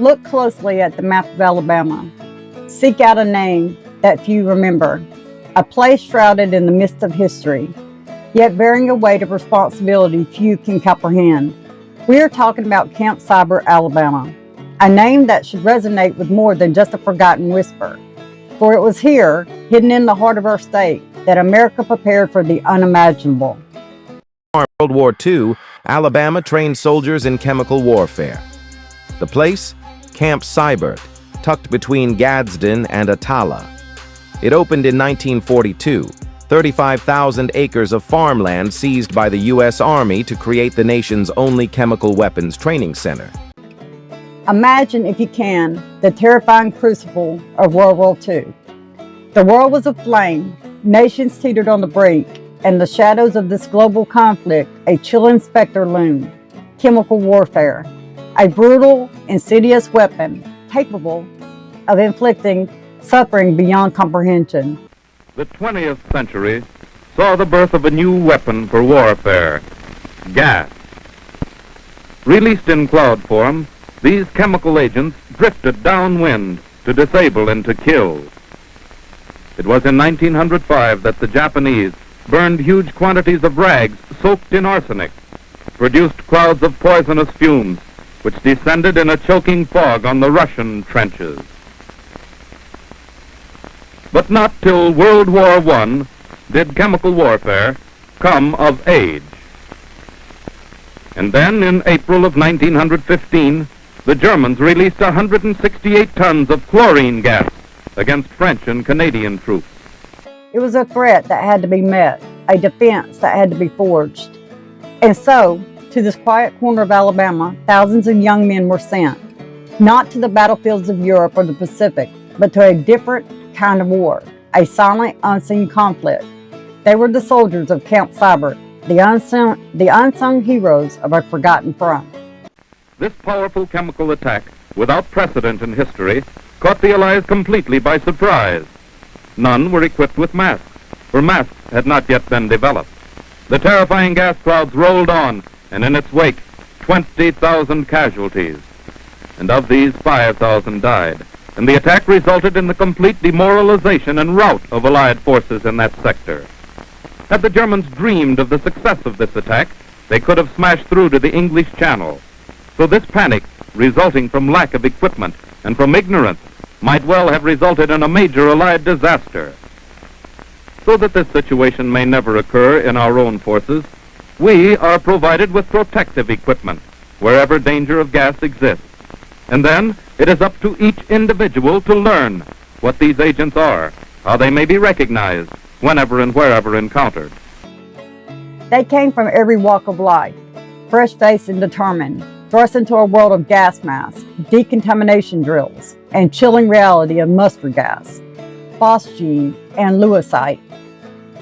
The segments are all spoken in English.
Look closely at the map of Alabama. Seek out a name that few remember, a place shrouded in the mist of history, yet bearing a weight of responsibility few can comprehend. We are talking about Camp Sibert, Alabama, a name that should resonate with more than just a forgotten whisper. For it was here, hidden in the heart of our state, that America prepared for the unimaginable. In World War II, Alabama trained soldiers in chemical warfare. The place? Camp Sibert, tucked between Gadsden and Attala. It opened in 1942, 35,000 acres of farmland seized by the U.S. Army to create the nation's only chemical weapons training center. Imagine, if you can, the terrifying crucible of World War II. The world was aflame, nations teetered on the brink, and the shadows of this global conflict, a chilling specter loomed: chemical warfare, a brutal, insidious weapon capable of inflicting suffering beyond comprehension. The 20th century saw the birth of a new weapon for warfare: gas. Released in cloud form, these chemical agents drifted downwind to disable and to kill. It was in 1905 that the Japanese burned huge quantities of rags soaked in arsenic, produced clouds of poisonous fumes, which descended in a choking fog on the Russian trenches. But not till World War I did chemical warfare come of age. And then, in April of 1915, the Germans released 168 tons of chlorine gas against French and Canadian troops. It was a threat that had to be met, a defense that had to be forged. And so, to this quiet corner of Alabama, thousands of young men were sent, not to the battlefields of Europe or the Pacific, but to a different kind of war, a silent, unseen conflict. They were the soldiers of Camp Sibert, the unsung heroes of a forgotten front. This powerful chemical attack, without precedent in history, caught the Allies completely by surprise. None were equipped with masks, for masks had not yet been developed. The terrifying gas clouds rolled on, and in its wake, 20,000 casualties. And of these, 5,000 died. And the attack resulted in the complete demoralization and rout of Allied forces in that sector. Had the Germans dreamed of the success of this attack, they could have smashed through to the English Channel. So this panic, resulting from lack of equipment and from ignorance, might well have resulted in a major Allied disaster. So that this situation may never occur in our own forces, we are provided with protective equipment wherever danger of gas exists. And then it is up to each individual to learn what these agents are, how they may be recognized whenever and wherever encountered. They came from every walk of life, fresh-faced and determined, thrust into a world of gas masks, decontamination drills, and chilling reality of mustard gas, phosgene, and lewisite.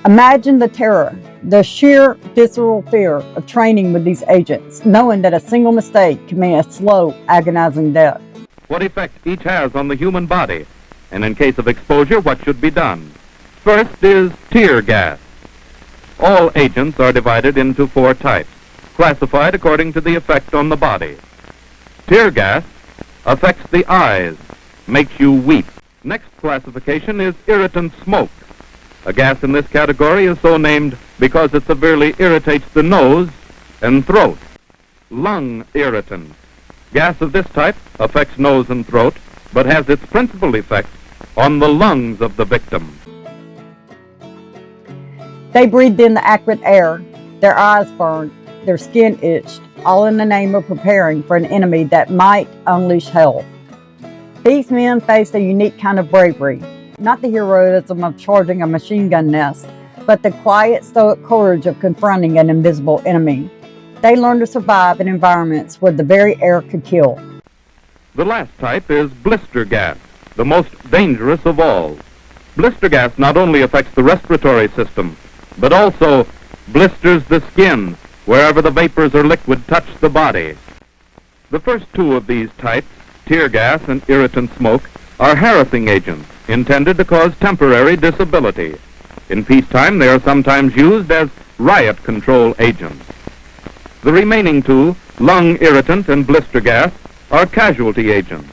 Imagine the terror, the sheer visceral fear of training with these agents, knowing that a single mistake can mean a slow, agonizing death. What effect each has on the human body, and in case of exposure, what should be done. First is tear gas. All agents are divided into 4 types, classified according to the effect on the body. Tear gas affects the eyes, makes you weep. Next classification is irritant smoke. A gas in this category is so named because it severely irritates the nose and throat. Lung irritant. Gas of this type affects nose and throat, but has its principal effect on the lungs of the victim. They breathed in the acrid air, their eyes burned, their skin itched, all in the name of preparing for an enemy that might unleash hell. These men faced a unique kind of bravery, not the heroism of charging a machine gun nest, but the quiet, stoic courage of confronting an invisible enemy. They learned to survive in environments where the very air could kill. The last type is blister gas, the most dangerous of all. Blister gas not only affects the respiratory system, but also blisters the skin wherever the vapors or liquid touch the body. The first 2 of these types, tear gas and irritant smoke, are harassing agents intended to cause temporary disability. In peacetime, they are sometimes used as riot control agents. The remaining 2, lung irritant and blister gas, are casualty agents.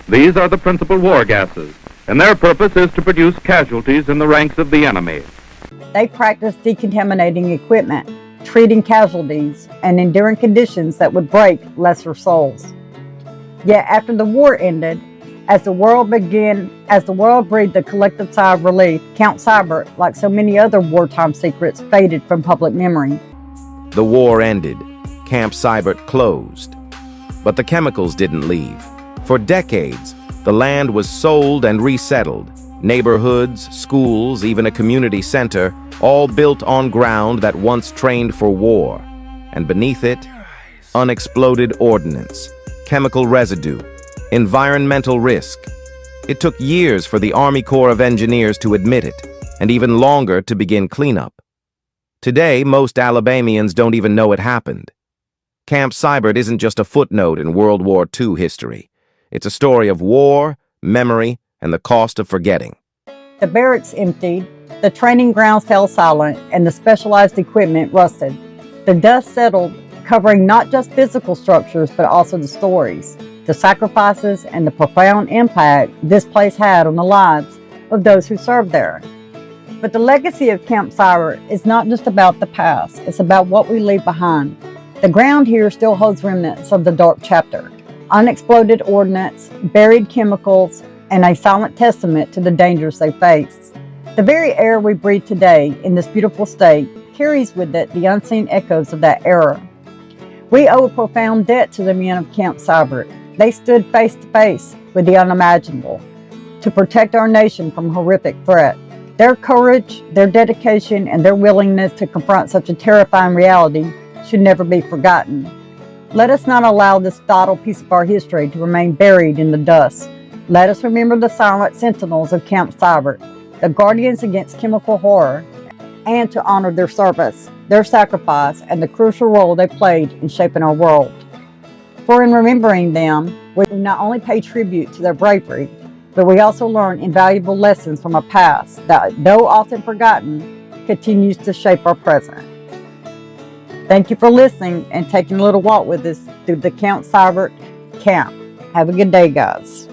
These are the principal war gases, and their purpose is to produce casualties in the ranks of the enemy. They practice decontaminating equipment, treating casualties, and enduring conditions that would break lesser souls. Yet after the war ended, as the world breathed a collective sigh of relief, Camp Sibert, like so many other wartime secrets, faded from public memory. The war ended. Camp Sibert closed. But the chemicals didn't leave. For decades, the land was sold and resettled. Neighborhoods, schools, even a community center, all built on ground that once trained for war. And beneath it, unexploded ordnance, chemical residue, environmental risk. It took years for the Army Corps of Engineers to admit it, and even longer to begin cleanup. Today, most Alabamians don't even know it happened. Camp Sibert isn't just a footnote in World War II history. It's a story of war, memory, and the cost of forgetting. The barracks emptied, the training grounds fell silent, and the specialized equipment rusted. The dust settled, covering not just physical structures, but also the stories, the sacrifices, and the profound impact this place had on the lives of those who served there. But the legacy of Camp Sibert is not just about the past, it's about what we leave behind. The ground here still holds remnants of the dark chapter, unexploded ordnance, buried chemicals, and a silent testament to the dangers they faced. The very air we breathe today in this beautiful state carries with it the unseen echoes of that era. We owe a profound debt to the men of Camp Sibert. They stood face to face with the unimaginable to protect our nation from horrific threat. Their courage, their dedication, and their willingness to confront such a terrifying reality should never be forgotten. Let us not allow this vital piece of our history to remain buried in the dust. Let us remember the silent sentinels of Camp Sibert, the guardians against chemical horror, and to honor their service, their sacrifice, and the crucial role they played in shaping our world. For in remembering them, we not only pay tribute to their bravery, but we also learn invaluable lessons from a past that, though often forgotten, continues to shape our present. Thank you for listening and taking a little walk with us through the Camp Sibert camp. Have a good day, guys.